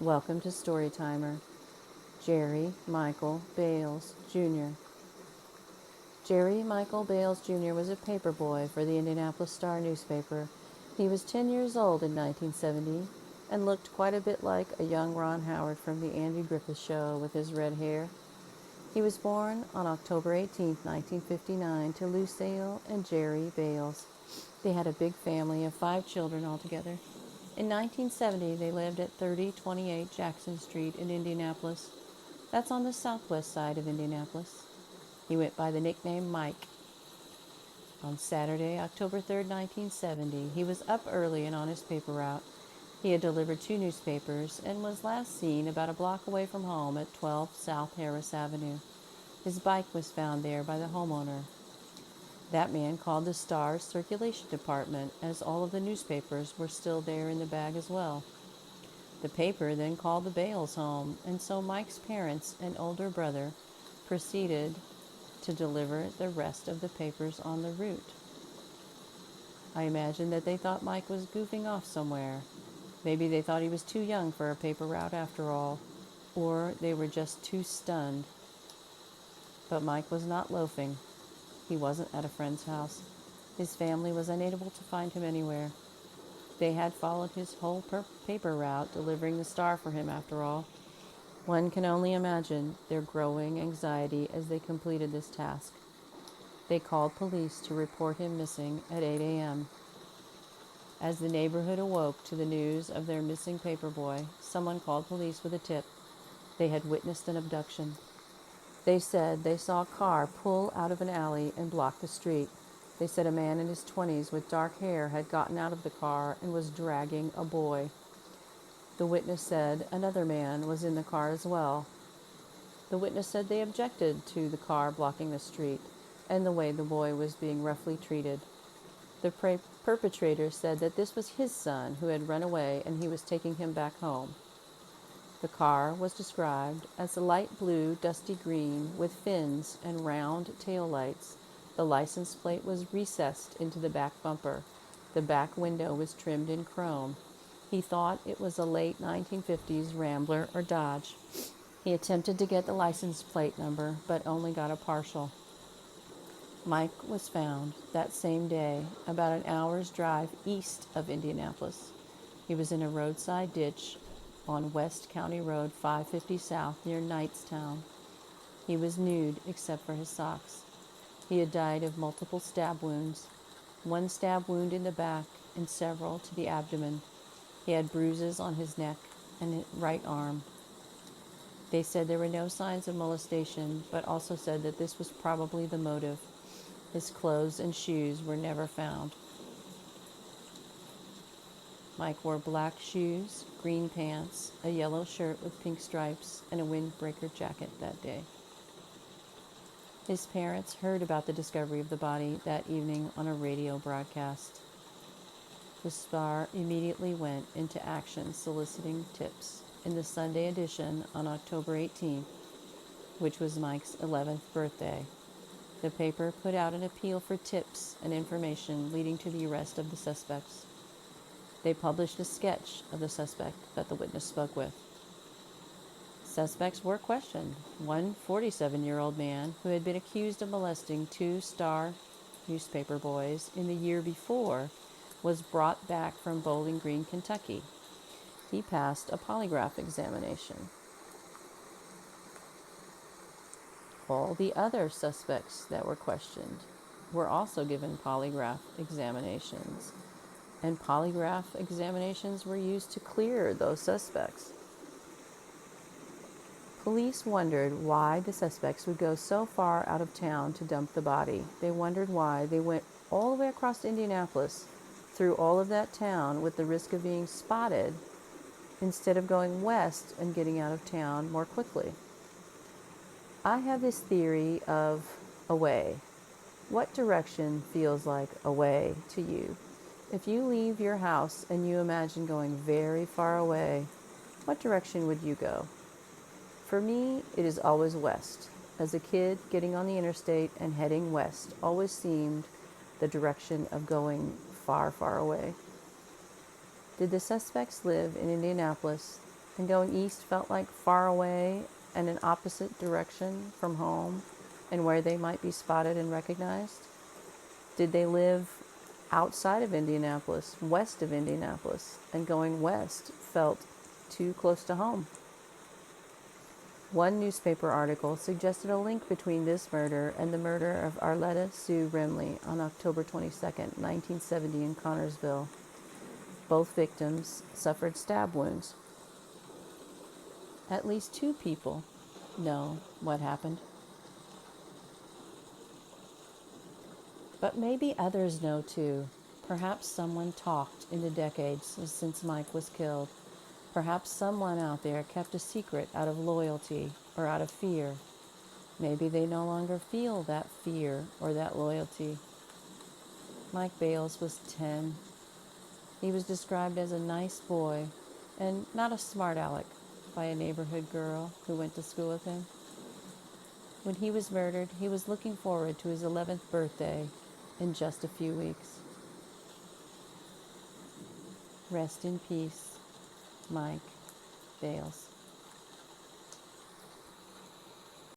Welcome to Storytimer. Jerry Michael Bayles, Jr. Jerry Michael Bayles, Jr. was a paperboy for the Indianapolis Star newspaper. He was 10 years old in 1970 and looked quite a bit like a young Ron Howard from the Andy Griffith Show with his red hair. He was born on October 18, 1959, to Lucille and Jerry Bayles. They had a big family of 5 children altogether. In 1970, they lived at 3028 Jackson Street in Indianapolis. That's on the southwest side of Indianapolis. He went by the nickname Mike. On Saturday, October 3, 1970, he was up early and on his paper route. He had delivered 2 newspapers and was last seen about a block away from home at 12 South Harris Avenue. His bike was found there by the homeowner. That man called the Star's circulation department, as all of the newspapers were still there in the bag as well. The paper then called the Bayles home, and so Mike's parents and older brother proceeded to deliver the rest of the papers on the route. I imagine that they thought Mike was goofing off somewhere. Maybe they thought he was too young for a paper route after all, or they were just too stunned. But Mike was not loafing. He wasn't at a friend's house. His family was unable to find him anywhere. They had followed his whole paper route, delivering the Star for him after all. One can only imagine their growing anxiety as they completed this task. They called police to report him missing at 8 a.m. As the neighborhood awoke to the news of their missing paperboy, someone called police with a tip. They had witnessed an abduction. They said they saw a car pull out of an alley and block the street. They said a man in his 20s with dark hair had gotten out of the car and was dragging a boy. The witness said another man was in the car as well. The witness said they objected to the car blocking the street and the way the boy was being roughly treated. The perpetrator said that this was his son who had run away and he was taking him back home. The car was described as a light blue, dusty green with fins and round tail lights. The license plate was recessed into the back bumper. The back window was trimmed in chrome. He thought it was a late 1950s Rambler or Dodge. He attempted to get the license plate number, but only got a partial. Mike was found that same day, about an hour's drive east of Indianapolis. He was in a roadside ditch on West County Road 550 South near Knightstown. He was nude except for his socks. He had died of multiple stab wounds, 1 stab wound in the back and several to the abdomen. He had bruises on his neck and his right arm. They said there were no signs of molestation, but also said that this was probably the motive. His clothes and shoes were never found. Mike wore black shoes, green pants, a yellow shirt with pink stripes, and a windbreaker jacket that day. His parents heard about the discovery of the body that evening on a radio broadcast. The Star immediately went into action soliciting tips. In the Sunday edition on October 18th, which was Mike's 11th birthday, the paper put out an appeal for tips and information leading to the arrest of the suspects. They published a sketch of the suspect that the witness spoke with. Suspects were questioned. One 47-year-old man who had been accused of molesting 2 Star newspaper boys in the year before was brought back from Bowling Green, Kentucky. He passed a polygraph examination. All the other suspects that were questioned were also given polygraph examinations, and polygraph examinations were used to clear those suspects. Police wondered why the suspects would go so far out of town to dump the body. They wondered why they went all the way across Indianapolis, through all of that town with the risk of being spotted, instead of going west and getting out of town more quickly. I have this theory of away. What direction feels like away to you? If you leave your house and you imagine going very far away, what direction would you go? For me, it is always west. As a kid, getting on the interstate and heading west always seemed the direction of going far, far away. Did the suspects live in Indianapolis? and going east felt like far away and an opposite direction from home and where they might be spotted and recognized? Did they live outside of Indianapolis, west of Indianapolis, and going west felt too close to home? One newspaper article suggested a link between this murder and the murder of Arletta Sue Remley on October 22, 1970 in Connorsville. Both victims suffered stab wounds. At least 2 people know what happened. But maybe others know too. Perhaps someone talked in the decades since Mike was killed. Perhaps someone out there kept a secret out of loyalty or out of fear. Maybe they no longer feel that fear or that loyalty. Mike Bayles was 10. He was described as a nice boy and not a smart aleck by a neighborhood girl who went to school with him. When he was murdered, he was looking forward to his 11th birthday in just a few weeks. Rest in peace, Mike Bayles.